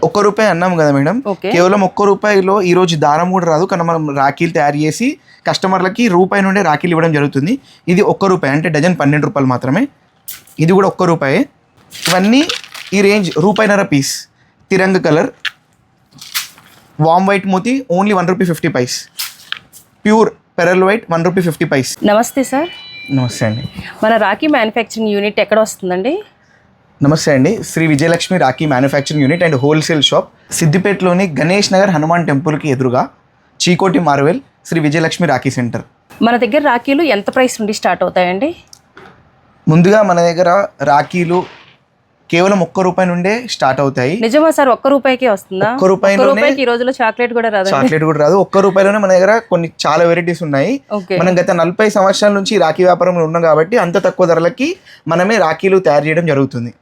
ఒక్క రూపాయి అన్నాం కదా మేడం, కేవలం ఒక్క రూపాయిలో ఈ రోజు దారం కూడా రాదు, కానీ మనం రాఖీలు తయారు చేసి కస్టమర్లకి రూపాయి నుండే రాఖీలు ఇవ్వడం జరుగుతుంది. ఇది ఒక్క రూపాయి అంటే డజన్ 12 రూపాయలు మాత్రమే. ఇది కూడా ఒక్క రూపాయే. ఇవన్నీ ఈ రేంజ్ రూపాయిన్నర piece. Tiranga colour, warm white మోతీ only 1 rupee 50 paise. Pure pearl white 1 rupee 50 paise. నమస్తే సార్. నమస్తే అండి. మన రాఖీ మ్యానుఫ్యాక్చరింగ్ యూనిట్ ఎక్కడ వస్తుందండి? నమస్తే అండి. Shri Vijayalakshmi rakhi manufacturing unit and wholesale shop, సిద్దిపేటలోని గణేష్ నగర్ హనుమాన్ టెంపుల్కి ఎదురుగా, చీకోటి మార్వెల్, శ్రీ విజయలక్ష్మి రాఖీ సెంటర్. మన దగ్గర రాఖీలు ఎంత ప్రైస్ నుండి స్టార్ట్ అవుతాయండి? ముందుగా మన దగ్గర రాఖీలు కేవలం ఒక్క రూపాయి నుండే స్టార్ట్ అవుతాయి. నిజమా సార్? ఒక్క రూపాయికే వస్తుందా? ఒక్క రూపాయిలోనే ఈ రోజులో చాక్లెట్ కూడా రాదు. చాక్లెట్ కూడా రాదు. ఒక్క రూపాయిలోనే మన దగ్గర కొన్ని చాలా వెరైటీస్ ఉన్నాయి. మనం గత 40 సంవత్సరాల నుంచి రాఖీ వ్యాపారంలో ఉన్నాం కాబట్టి అంత తక్కువ ధరలకి మనమే రాఖీలు తయారు చేయడం జరుగుతుంది.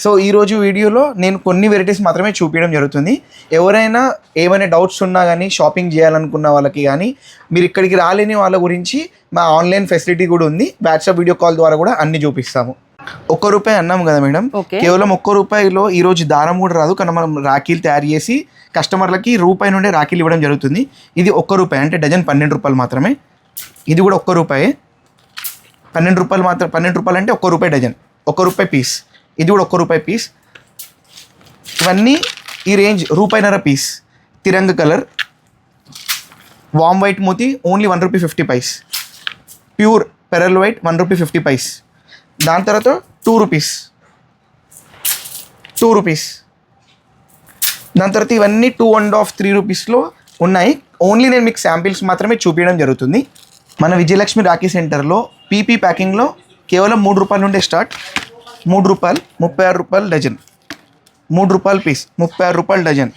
సో ఈ రోజు వీడియోలో నేను కొన్ని వెరైటీస్ మాత్రమే చూపించడం జరుగుతుంది. ఎవరైనా ఏమైనా డౌట్స్ ఉన్నా కానీ, షాపింగ్ చేయాలనుకున్న వాళ్ళకి కానీ, మీరు ఇక్కడికి రాలేని వాళ్ళ గురించి మా ఆన్లైన్ ఫెసిలిటీ కూడా ఉంది. వాట్సాప్ వీడియో కాల్ ద్వారా కూడా అన్ని చూపిస్తాము. ఒక్క రూపాయి అన్నాం కదా మేడం, కేవలం ఒక్క రూపాయిలో ఈ రోజు దారం కూడా రాదు, కానీ మనం రాఖీలు తయారు చేసి కస్టమర్లకి రూపాయి నుండే రాఖీలు ఇవ్వడం జరుగుతుంది. ఇది ఒక్క రూపాయి అంటే డజన్ 12 రూపాయలు మాత్రమే. ఇది కూడా ఒక్క రూపాయే. 12 రూపాయలు మాత్రం. 12 రూపాయలు అంటే ఒక్క రూపాయి డజన్, ఒక్క రూపాయి పీస్. ఇది కూడా ఒక్క రూపాయి పీస్. ఇవన్నీ ఈ రేంజ్ రూపాయిన్నర piece. Tiranga colour, warm white మోతీ only 1 rupee 50 paise. Pure pearl white 1 rupee 50 paise. దాని తర్వాత 2 రూపీస్. దాని తర్వాత ఇవన్నీ 2.5, 3 రూపీస్లో ఉన్నాయి. ఓన్లీ నేను మీకు శాంపిల్స్ మాత్రమే చూపించడం జరుగుతుంది. మన విజయలక్ష్మి రాఖీ సెంటర్లో పీపీ ప్యాకింగ్లో కేవలం 3 రూపాయల నుండే స్టార్ట్. 3 రూపాయలు 36 రూపాయలు డజన్. 3 రూపాయల పీస్ 36 రూపాయలు డజన్.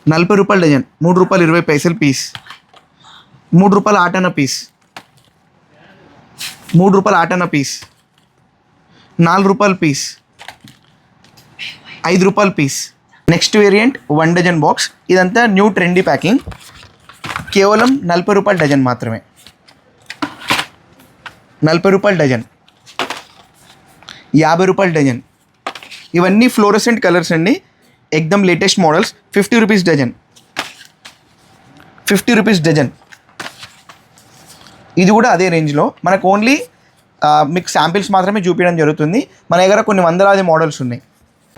40 రూపాయలు డజన్. 3 రూపాయలు 20 పైసలు పీస్. 3 రూపాయల ఆటన పీస్. 3 రూపాయల ఆటన పీస్. 4 రూపాయల పీస్. 5 రూపాయల piece. Next variant 1 dozen box. ఇదంతా న్యూ ట్రెండీ ప్యాకింగ్. కేవలం 40 రూపాయల డజన్ మాత్రమే. 40 రూపాయల డజన్. 50 రూపాయల డజన్. ఇవన్నీ ఫ్లోరసెంట్ కలర్స్ అండి, ఎక్దమ్ latest models. 50 rupees dozen. 50 rupees dozen. ఇది కూడా అదే రేంజ్లో. మనకు ఓన్లీ మీకు శాంపిల్స్ మాత్రమే చూపించడం జరుగుతుంది. మన దగ్గర కొన్ని వందలాది మోడల్స్ ఉన్నాయి.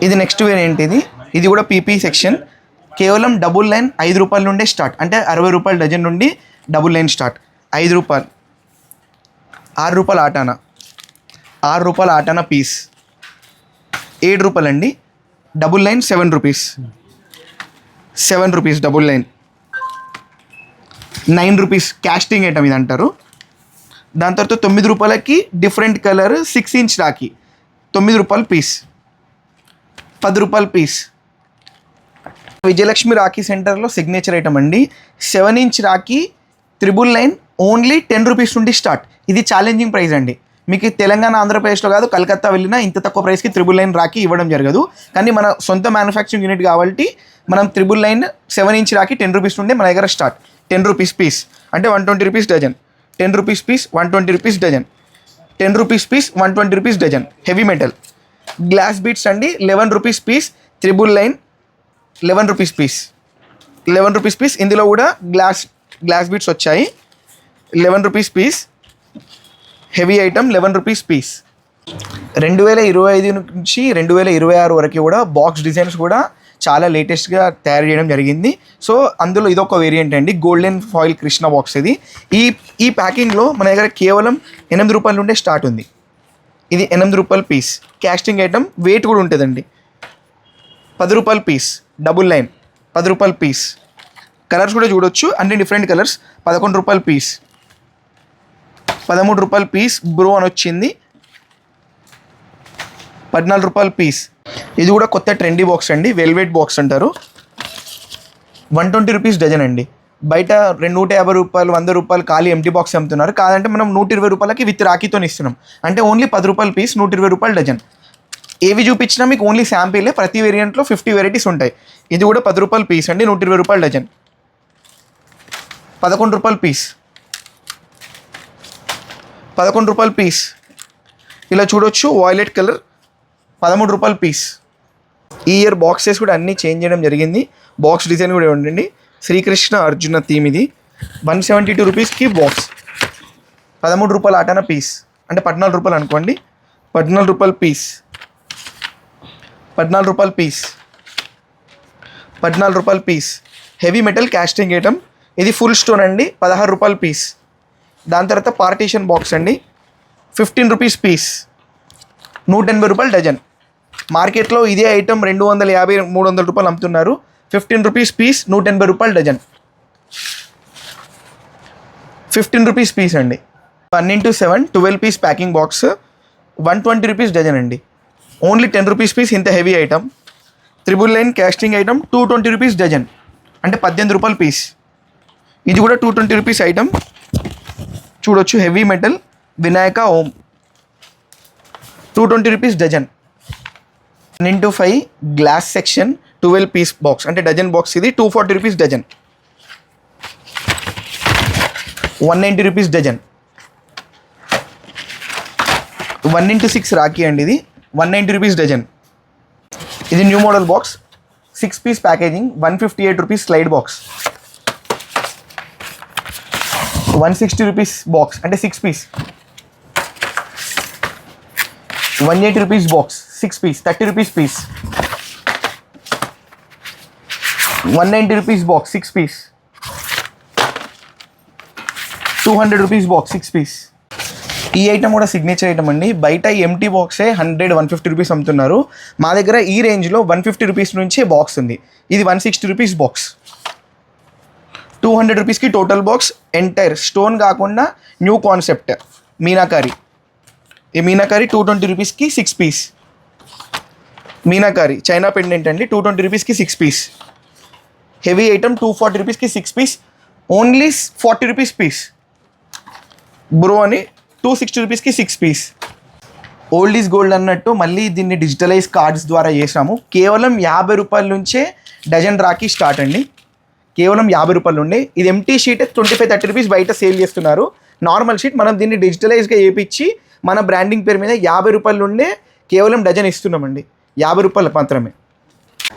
ఇది నెక్స్ట్ వేరియంట్. ఇది కూడా పీపీ సెక్షన్. కేవలం డబుల్ లైన్ 5 రూపాయల నుండే స్టార్ట్. అంటే 60 రూపాయల డజన్ నుండి డబుల్ లైన్ స్టార్ట్. 5 రూపాయలు. 6 రూపాయల ఆటానా. 6 రూపాయల ఆటానా పీస్. 7 రూపాయలు అండి. Double line 7 rupees. 7 rupees double line. 9 rupees casting item ఇది అంటారు. దాని తర్వాత 9 రూపాయలకి డిఫరెంట్ కలర్ 6 ఇంచ్ రాఖీ. 9 రూపాయల పీస్. 10 రూపాయల పీస్. విజయలక్ష్మి రాఖీ సెంటర్లో సిగ్నేచర్ ఐటమ్ అండి. 7 inch Rakhi triple line only 10 rupees నుండి స్టార్ట్. ఇది ఛాలెంజింగ్ ప్రైస్ అండి. మీకు తెలంగాణ, ఆంధ్రప్రదేశ్లో కాదు, కలకత్తా వెళ్ళినా ఇంత తక్కువ ప్రైస్కి త్రిబుల్ లైన్ రాఖీ ఇవ్వడం జరగదు. కానీ మన సొంత మ్యానుఫ్యాక్చరింగ్ యూనిట్ కాబట్టి మనం triple line 7 inch rakhi 10 rupees నుండి మన దగ్గర స్టార్ట్. 10 రూపీస్ పీస్ అంటే 120 rupees dozen. 10 rupees piece 120 rupees dozen. 10 rupees piece 120 rupees dozen. Heavy metal glass beads అండి. 11 rupees piece. Triple line 11 rupees piece. 11 rupees piece. ఇందులో కూడా glass beads వచ్చాయి. 11 rupees piece. Heavy item 11 rupees piece. 2025 నుంచి 2026 వరకు కూడా box designs కూడా చాలా లేటెస్ట్గా తయారు చేయడం జరిగింది. సో అందులో ఇదొక వేరియంట్ అండి, గోల్డెన్ ఫాయిల్ కృష్ణ బాక్స్. ఈ ప్యాకింగ్లో మన దగ్గర కేవలం 8 రూపాయల నుండే స్టార్ట్ ఉంది. ఇది 8 రూపాయల పీస్. క్యాస్టింగ్ ఐటమ్ వెయిట్ కూడా ఉంటుందండి. 10 రూపాయల పీస్ డబుల్ లైన్. 10 రూపాయల పీస్. కలర్స్ కూడా చూడొచ్చు, అన్ని డిఫరెంట్ కలర్స్. 11 రూపాయల పీస్. 13 రూపాయల పీస్ బ్రో అని వచ్చింది. 14 రూపాయల పీస్. ఇది కూడా కొత్త ట్రెండీ బాక్స్ అండి, వెల్వెట్ బాక్స్ అంటారు. 120 రూపీస్ డజన్ అండి. బయట 150 రూపాయలు, 100 రూపాయలు ఖాళీ ఎంటీ బాక్స్ అమ్ముతున్నారు. కాదంటే మనం 120 రూపాయలకి విత్ రాఖీతో ఇస్తున్నాం. అంటే ఓన్లీ 10 రూపాయల పీస్, 120 రూపాయలు డజన్. ఏవి చూపించినా మీకు ఓన్లీ శాంపిలే. ప్రతి వేరియంట్లో 50 వెరైటీస్ ఉంటాయి. ఇది కూడా 10 రూపాయల పీస్ అండి, 120 రూపాయలు డజన్. 11 రూపాయల పీస్. 11 రూపాయల పీస్. ఇలా చూడొచ్చు, వాయిలెట్ కలర్. 13 రూపాయల పీస్. ఈ ఇయర్ బాక్సెస్ కూడా అన్నీ చేంజ్ చేయడం జరిగింది. బాక్స్ డిజైన్ కూడా ఉండండి. శ్రీకృష్ణ అర్జున థీమ్ ఇది. 172 రూపీస్కి బాక్స్. 13 రూపాయల ఆటాన పీస్, అంటే 14 రూపాయలు అనుకోండి. 14 రూపాయల పీస్, 14 రూపాయల పీస్, 14 రూపాయల piece. Heavy metal casting item. ఇది ఫుల్ స్టోన్ అండి, 16 రూపాయల పీస్. దాని తర్వాత పార్టీషన్ బాక్స్ అండి, 15 రూపీస్ పీస్, 180 రూపాయలు డజన్. మార్కెట్లో ఇదే ఐటమ్ 250-300 రూపాయలు అమ్ముతున్నారు. 15 రూపీస్ పీస్, 180 రూపాయలు డజన్. 15 రూపీస్ పీస్ అండి. 1x7 12 piece packing box, 120 rupees dozen అండి. Only 10 rupees piece. ఇంత heavy item. Triple line casting item 220 rupees dozen, అంటే 18 రూపాయల పీస్. ఇది కూడా 220 రూపీస్ ఐటమ్. చూడొచ్చు, heavy metal Vinayaka Om, 220 rupees dozen. 1x5 glass section 12 piece box, అంటే dozen box. ఇది 240 rupees dozen, 190 rupees dozen. 1x6 Rakhi అండి, ఇది 190 రూపీస్ డజన్. ఇది new model box, 6 piece packaging, 158 rupees slide box. 160 rupees box, అంటే 6 piece. 180 rupees box, 6 piece, 30 rupees piece. 190 rupees box, 6 piece. 200 rupees box, 6 piece. ఈ item కూడా signature item అండి. బయట empty బాక్సే 100-150 rupees అమ్ముతున్నారు. మా దగ్గర ఈ రేంజ్లో 150 రూపీస్ నుంచే బాక్స్ ఉంది. ఇది 160 రూపీస్ బాక్స్. 200 రూపీస్కి టోటల్ బాక్స్. ఎంటైర్ స్టోన్ కాకుండా న్యూ కాన్సెప్ట్ మీనాకారి. ఈ మీనాకారి 220 రూపీస్కి 6 పీస్. మీనాకారి చైనా పెండెంట్ అండి, 220 రూపీస్కి 6 పీస్. హెవీ ఐటమ్ 240 రూపీస్కి 6 piece. Only 40 rupees piece. Bro అని 260 రూపీస్కి 6 పీస్. ఓల్డ్ ఈజ్ గోల్డ్ అన్నట్టు మళ్ళీ దీన్ని డిజిటలైజ్ కార్డ్స్ ద్వారా చేసాము. కేవలం 50 రూపాయల నుంచే డజన్ రాఖీ స్టార్ట్ అండి. కేవలం 50 రూపాయలు ఉండే. ఇది ఎంటీ షీట్ 25-30 రూపీస్ బయట సేల్ చేస్తున్నారు. నార్మల్ షీట్ మనం దీన్ని డిజిటలైజ్గా వేయించి మన బ్రాండింగ్ పేరు మీద 50 రూపాయలు ఉండే కేవలం డజన్ ఇస్తున్నామండి. 50 రూపాయలు మాత్రమే.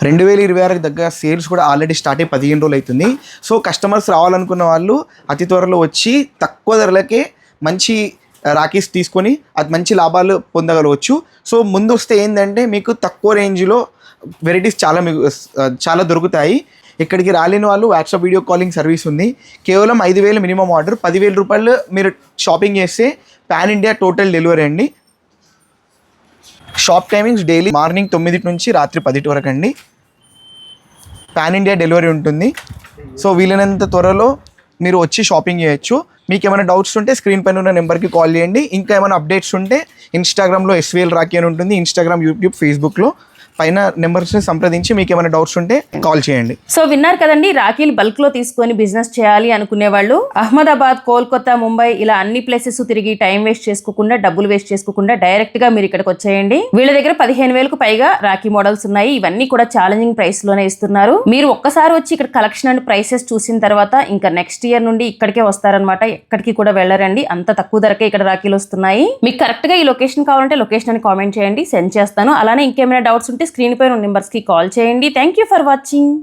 2026 దగ్గర సేల్స్ కూడా ఆల్రెడీ స్టార్ట్ అయ్యి 15 రోజులు అవుతుంది. సో కస్టమర్స్ రావాలనుకున్న వాళ్ళు అతి త్వరలో వచ్చి తక్కువ ధరలకే మంచి రాఖీస్ తీసుకొని అది మంచి లాభాలు పొందగలవచ్చు. సో ముందు వస్తే ఏంటంటే మీకు తక్కువ రేంజ్లో వెరైటీస్ చాలా దొరుకుతాయి. ఇక్కడికి రాలేని వాళ్ళు వాట్సాప్ వీడియో కాలింగ్ సర్వీస్ ఉంది. కేవలం 5,000 మినిమం ఆర్డర్, 10,000 రూపాయలు మీరు షాపింగ్ చేస్తే పాన్ ఇండియా టోటల్ డెలివరీ అండి. షాప్ టైమింగ్స్ డైలీ మార్నింగ్ 9 నుంచి రాత్రి 10 వరకు అండి. పాన్ ఇండియా డెలివరీ ఉంటుంది. సో వీలైనంత త్వరలో మీరు వచ్చి షాపింగ్ చేయొచ్చు. మీకు ఏమైనా డౌట్స్ ఉంటే స్క్రీన్ పైన ఉన్న నెంబర్కి కాల్ చేయండి. ఇంకా ఏమైనా అప్డేట్స్ ఉంటే ఇన్స్టాగ్రామ్లో SVL రాఖీ అని ఉంటుంది. ఇన్స్టాగ్రామ్, యూట్యూబ్, ఫేస్బుక్లో పైన నెంబర్స్ని సంప్రదించి మీకు ఏమైనా డౌట్స్ ఉంటే కాల్ చేయండి. సో విన్నారు కదండి, రాఖీలు బల్క్ లో తీసుకొని బిజినెస్ చేయాలి అనుకునే వాళ్ళు అహ్మదాబాద్, కోల్కతా, ముంబై ఇలా అన్ని ప్లేసెస్ తిరిగి టైం వేస్ట్ చేసుకోకుండా, డబ్బులు వేస్ట్ చేసుకోకుండా డైరెక్ట్ గా మీరు ఇక్కడికి వచ్చేయండి. వీళ్ళ దగ్గర 15,000కు పైగా రాఖీ మోడల్స్ ఉన్నాయి. ఇవన్నీ కూడా ఛాలెంజింగ్ ప్రైస్ లోనే ఇస్తున్నారు. మీరు ఒక్కసారి వచ్చి ఇక్కడ కలెక్షన్ అండ్ ప్రైసెస్ చూసిన తర్వాత ఇంకా నెక్స్ట్ ఇయర్ నుండి ఇక్కడికే వస్తారనమాట. ఎక్కడికి కూడా వెళ్ళరండి, అంత తక్కువ ధరకే ఇక్కడ రాఖీలు వస్తున్నాయి. మీకు కరెక్ట్ గా ఈ లొకేషన్ కావాలంటే లొకేషన్ అని కామెంట్ చేయండి, సెండ్ చేస్తాను. అలానే ఇంకేమైనా డౌట్స్ ఉంటే స్క్రీన్ పై ఉన్న నెంబర్స్ కి కాల్ చేయండి. Thank you for watching.